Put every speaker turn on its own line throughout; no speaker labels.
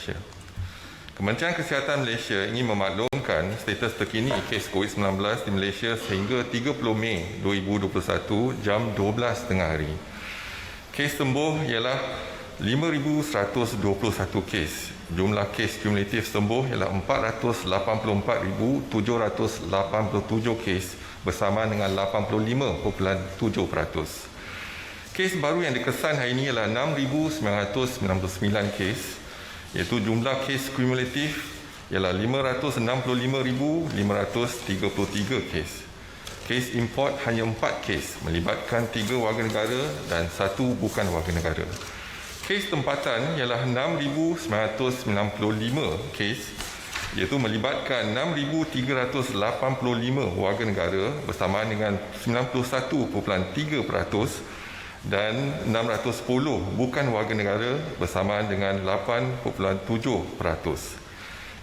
Malaysia. Kementerian Kesihatan Malaysia ingin memaklumkan status terkini kes COVID-19 di Malaysia sehingga 30 Mei 2021 jam 12 tengah hari. Kes sembuh ialah 5,121 kes. Jumlah kes kumulatif sembuh ialah 484,787 kes bersamaan dengan 85.7%. Kes baru yang dikesan hari ini ialah 6,999 kes, iaitu jumlah kes kumulatif ialah 565,533 kes. Kes import hanya 4 kes melibatkan 3 warga negara dan 1 bukan warga negara. Kes tempatan ialah 6,995 kes, iaitu melibatkan 6,385 warga negara bersamaan dengan 91.3% dan 610 bukan warga negara bersamaan dengan 8.7%.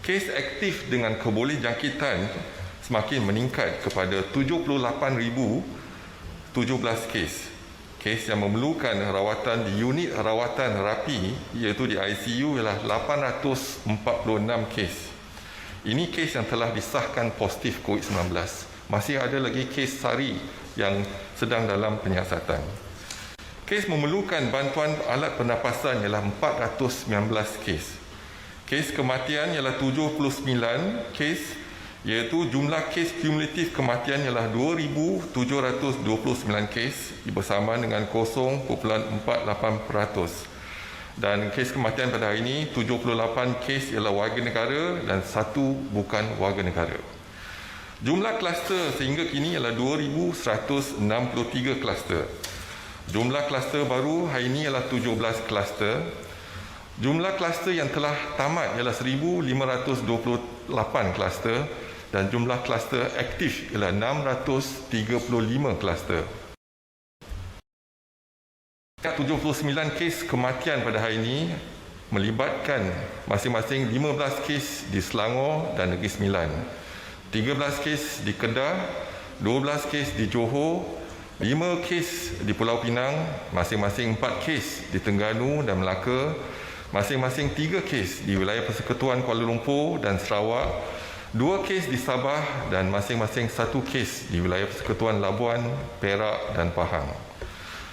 Kes aktif dengan kebolehjangkitan semakin meningkat kepada 78,017 kes. Kes yang memerlukan rawatan di unit rawatan rapi iaitu di ICU ialah 846 kes. Ini kes yang telah disahkan positif COVID-19. Masih ada lagi kes sari yang sedang dalam penyiasatan. Kes memerlukan bantuan alat pernafasan ialah 419 kes. Kes kematian ialah 79 kes, iaitu jumlah kes kumulatif kematian ialah 2,729 kes bersamaan dengan 0.48%. Dan kes kematian pada hari ini 78 kes ialah warga negara dan 1 bukan warga negara. Jumlah kluster sehingga kini ialah 2,163 kluster. Jumlah kluster baru hari ini ialah 17 kluster. Jumlah kluster yang telah tamat ialah 1,528 kluster dan jumlah kluster aktif ialah 635 kluster. 79 kes kematian pada hari ini melibatkan masing-masing 15 kes di Selangor dan Negeri Sembilan, 13 kes di Kedah, 12 kes di Johor, 5 kes di Pulau Pinang, masing-masing 4 kes di Terengganu dan Melaka, masing-masing 3 kes di wilayah Persekutuan Kuala Lumpur dan Sarawak, 2 kes di Sabah dan masing-masing 1 kes di wilayah Persekutuan Labuan, Perak dan Pahang.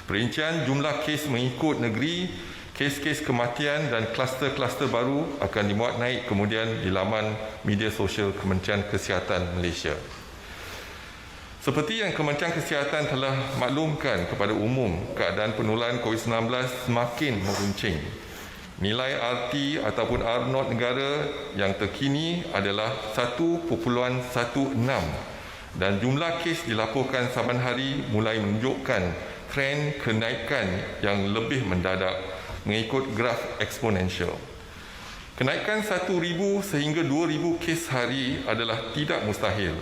Perincian jumlah kes mengikut negeri, kes-kes kematian dan kluster-kluster baru akan dimuat naik kemudian di laman media sosial Kementerian Kesihatan Malaysia. Seperti yang Kementerian Kesihatan telah maklumkan kepada umum, keadaan penularan COVID-19 semakin meruncing. Nilai RT ataupun R0 negara yang terkini adalah 1.16 dan jumlah kes dilaporkan saban hari mulai menunjukkan trend kenaikan yang lebih mendadak mengikut graf eksponensial. Kenaikan 1,000 sehingga 2,000 kes hari adalah tidak mustahil.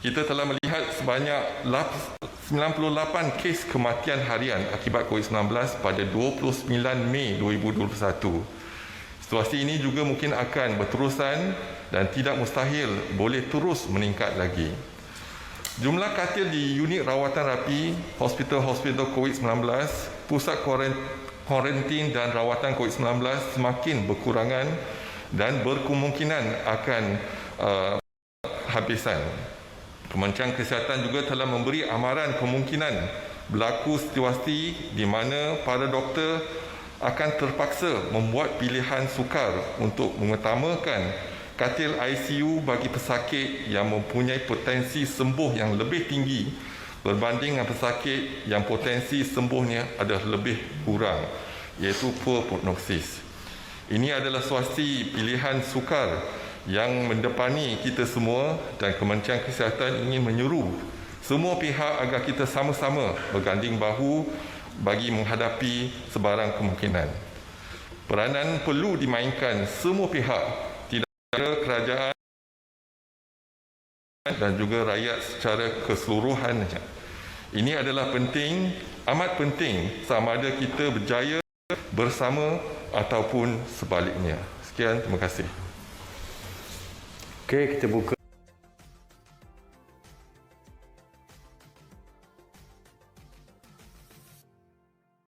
Kita telah melihat sebanyak 98 kes kematian harian akibat COVID-19 pada 29 Mei 2021. Situasi ini juga mungkin akan berterusan dan tidak mustahil boleh terus meningkat lagi. Jumlah katil di unit rawatan rapi, hospital-hospital COVID-19, pusat kuarantin dan rawatan COVID-19 semakin berkurangan dan berkemungkinan akan habisan. Kementerian Kesihatan juga telah memberi amaran kemungkinan berlaku situasi di mana para doktor akan terpaksa membuat pilihan sukar untuk mengutamakan katil ICU bagi pesakit yang mempunyai potensi sembuh yang lebih tinggi berbanding dengan pesakit yang potensi sembuhnya adalah lebih kurang, iaitu poor prognosis. Ini adalah situasi pilihan sukar yang mendepani kita semua dan Kementerian Kesihatan ingin menyuruh semua pihak agar kita sama-sama berganding bahu bagi menghadapi sebarang kemungkinan. Peranan perlu dimainkan semua pihak, tidak ada kerajaan dan juga rakyat secara keseluruhan. Ini adalah penting, amat penting sama ada kita berjaya bersama ataupun sebaliknya. Sekian, terima kasih.
Okey, kita buka